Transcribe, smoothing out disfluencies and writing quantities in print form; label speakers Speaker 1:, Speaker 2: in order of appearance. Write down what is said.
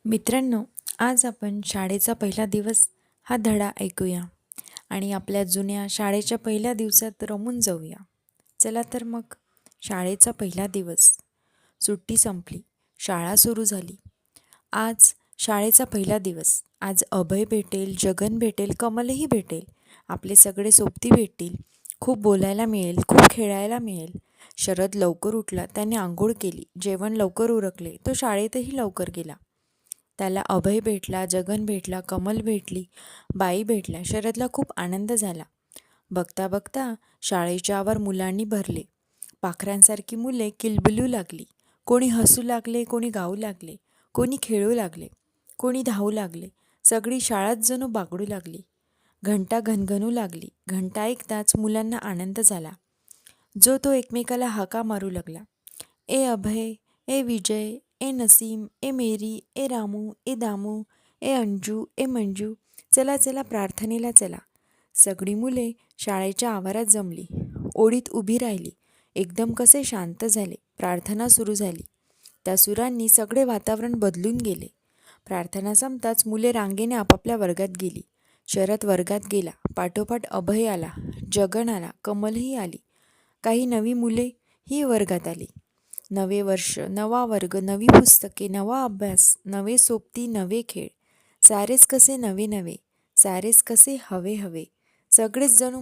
Speaker 1: मित्रांनो, आज आपण शाळेचा पहिला दिवस हा धडा ऐकूया आणि आपल्या जुन्या शाळेच्या पहिल्या दिवसात रमून जाऊया. चला तर मग. शाळेचा पहिला दिवस. सुट्टी संपली, शाळा सुरू झाली. आज शाळेचा पहिला दिवस. आज अभय भेटेल, जगन भेटेल, कमलही भेटेल. आपले सगळे सोबती भेटतील. खूप बोलायला मिळेल, खूप खेळायला मिळेल. शरद लवकर उठला, त्याने आंघोळ केली, जेवण लवकर उरकले, तो शाळेतही लवकर गेला. त्याला अभय भेटला, जगन भेटला, कमल भेटली, बाई भेटल्या. शरदला खूप आनंद झाला. बघता बघता शाळेच्या आवार मुलांनी भरले. पाखरांसारखी मुले किलबिलू लागली. कोणी हसू लागले, कोणी गाऊ लागले, कोणी खेळू लागले, कोणी धावू लागले. सगळी शाळाच जणू बागडू लागली. घंटा घणघणू लागली. घंटा ऐकताच मुलांना आनंद झाला. जो तो एकमेकाला हाका मारू लागला. ए अभय, ए विजय, ए नसीम, ए मेरी, ए रामू, ए दामू, ए अंजू, ए मंजू, चला चला प्रार्थनेला चला. सगळी मुले शाळेच्या आवारात जमली. ओळीत उभी राहिली. एकदम कसे शांत झाले. प्रार्थना सुरू झाली. त्या सुरांनी सगळे वातावरण बदलून गेले. प्रार्थना संपताच मुले रांगेने आपापल्या वर्गात गेली. शरद वर्गात गेला. पाठोपाठ अभय आला, जगन आला, कमलही आली. काही नवी मुले ही वर्गात आली. नवे वर्ष, नवा वर्ग, नवी पुस्तके, नवा अभ्यास, नवे सोबती, नवे खेळ. सारेच कसे नवे नवे, सारेच कसे हवे हवे. सगळेच जणू